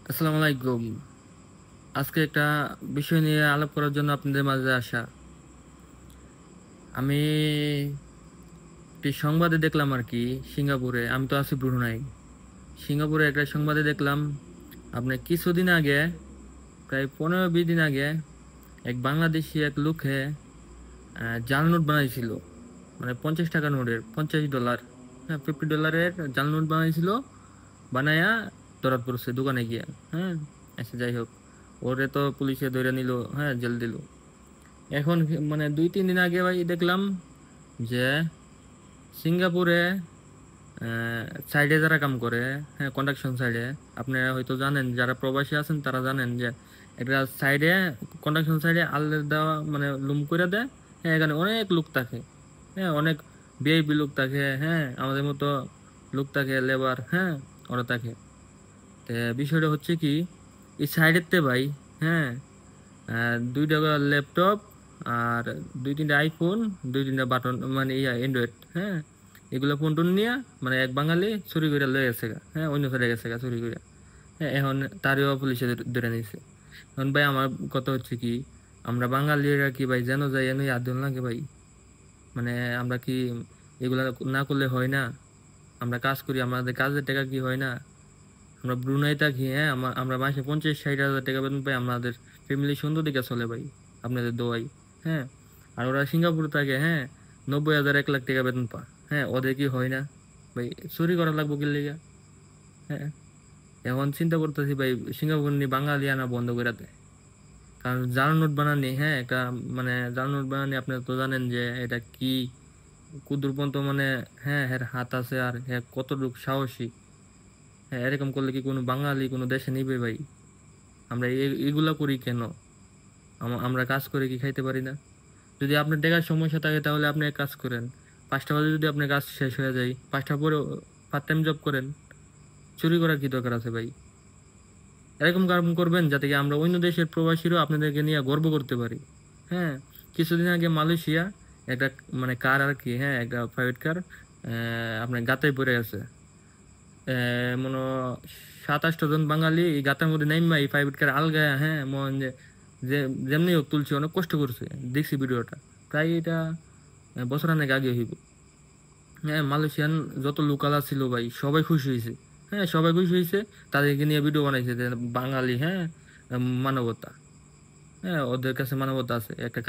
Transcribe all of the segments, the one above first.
আসসালামু আলাইকুম। আজকে একটা বিষয় নিয়ে আলাপ করার জন্য আপনাদের মাঝে আসা। আমি একটি সংবাদে দেখলাম আর কি, সিঙ্গাপুরে, আমি তো আছি ব্রুনাই, সিঙ্গাপুরে একটা সংবাদে দেখলাম আপনি কিছুদিন আগে, প্রায় 15-20 দিন আগে, এক বাংলাদেশি এক লোকে জাল নোট বানাইছিল, মানে 50 টাকা নোটের, $50, হ্যাঁ, $50 জাল নোট বানাইছিল, বানায়া ধরা পড়ছে দোকানে গিয়া। হ্যাঁ, আচ্ছা যাই হোক, ওরে তো পুলিশে ধরে নিল, হ্যাঁ, জেল দিল। এখন মানে 2-3 দিন আগে ভাই দেখলাম যে সিঙ্গাপুরে সাইডে যারা কাম করে, হ্যাঁ, কন্ডাকশন সাইডে, আপনারা হয়তো জানেন, যারা প্রবাসী আছেন তারা জানেন যে একটা সাইডে, কন্ডাকশন সাইডে আলাদা মানে লুম করে দেয়। হ্যাঁ, এখানে অনেক লোক থাকে, হ্যাঁ, অনেক ভিআইপি লোক থাকে, হ্যাঁ, আমাদের মতো লোক থাকে, লেবার, হ্যাঁ, ওরা থাকে। তো বিষয়টা হচ্ছে কি, এই সাইডের তে ভাই, হ্যাঁ, 2টা ল্যাপটপ, আর 2-3টা আইফোন, 2-3টা বাটন মানে ইয়া অ্যান্ড্রয়েড, হ্যাঁ, এগুলো ফোন টোন নিয়ে, মানে এক বাঙালি চুরি করে লয়ে গেছে গা, হ্যাঁ, অন্য সাইডে গেছে গা চুরি করে। হ্যাঁ, এখন তারও পুলিশে ধরে নিয়েছে। এখন ভাই আমার কথা হচ্ছে কি, আমরা বাঙালিরা কি ভাই যেন যাই এনে আদল লাগে ভাই? মানে আমরা কি এগুলা না করলে হয় না? আমরা কাজ করি, আমাদের কাজের টাকা কি হয় না? আমরা ব্রুনাই থাকি, হ্যাঁ, আমরা মাসে 50-60 হাজার টাকা বেতন পাই, আমাদের ফ্যামিলি সুন্দর দিকে চলে ভাই, আপনাদের দোয়াই। হ্যাঁ, আর ওরা সিঙ্গাপুর থাকে, হ্যাঁ, 90,000 1 লাখ টাকা বেতন পা। হ্যাঁ, ওদের কি হয় না ভাই? চুরি করা লাগবো কি লেগা? হ্যাঁ, এখন চিন্তা করতেছি ভাই, সিঙ্গাপুর নিয়ে বাঙালি আনা বন্ধ করে দেয়। কারণ জাল নোট বানানি, হ্যাঁ, একটা মানে জাল নোট বানানি, আপনি তো জানেন যে এটা কি কুদুরপন্ত, মানে হ্যাঁ, এর হাত আছে, আর হ্যাঁ কতটুকু সাহসী। হ্যাঁ, এরকম করলে কি কোনো বাঙালি কোনো দেশে নিবে ভাই? আমরা এগুলা করি কেন? আমরা কাজ করে কি খাইতে পারি না? যদি আপনার টাকার সমস্যা থাকে তাহলে আপনি এক কাজ করেন, 5টা বাজে যদি আপনার কাজ শেষ হয়ে যায়, 5টা পরে পার্ট টাইম জব করেন। চুরি করার কি দরকার আছে ভাই? এরকম কাম করবেন যাতে কি আমরা অন্য দেশের প্রবাসীরাও আপনাদেরকে নিয়ে গর্ব করতে পারি। হ্যাঁ, কিছুদিন আগে মালয়েশিয়া একটা মানে কার আর কি, হ্যাঁ, একটা প্রাইভেট কার আপনার গাতায় পড়ে গেছে। মনে হয় 27-28 জন বাঙালি এই গাতার মধ্যে নাইমা এই প্রাইভেট কার আলগায়, হ্যাঁ, মন যে যে যেমনি হোক তুলছে, অনেক কষ্ট করছে। দেখছি ভিডিওটা, প্রায় এটা বছর অনেক আগে হইব। হ্যাঁ, মালয়েশিয়ান যত লোকাল ছিল ভাই সবাই খুশি হয়েছে। হ্যাঁ, সবাই খুশি হয়েছে, তাদেরকে নিয়ে ভিডিও বানাইছে যে বাঙালি, হ্যাঁ, মানবতা, হ্যাঁ, ওদের কাছে মানবতা আছে, একটা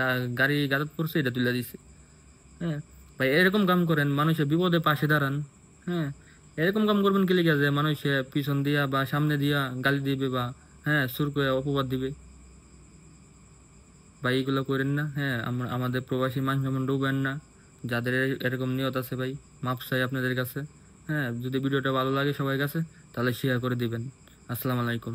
গাড়ি গাড়ি পড়ছে, এটা তুলে দিছে। হ্যাঁ, ভাই এরকম কাম করেন, মানুষের বিপদে পাশে দাঁড়ান। হ্যাঁ, এরকম কাম করবেন কি লিগা যে মানুষের পিছন দিয়া বা সামনে দিয়া গালি দিবে বা হ্যাঁ সুর করে অপবাদ দিবে? ভাই এগুলো করেন না। হ্যাঁ, আমরা আমাদের প্রবাসী মান সম্মান ডুবেন না। যাদের এরকম নিয়ত আছে ভাই, মাপ চাই আপনাদের কাছে। হ্যাঁ, যদি ভিডিওটা ভালো লাগে সবার কাছে, তাহলে শেয়ার করে দিবেন। আসসালামু আলাইকুম।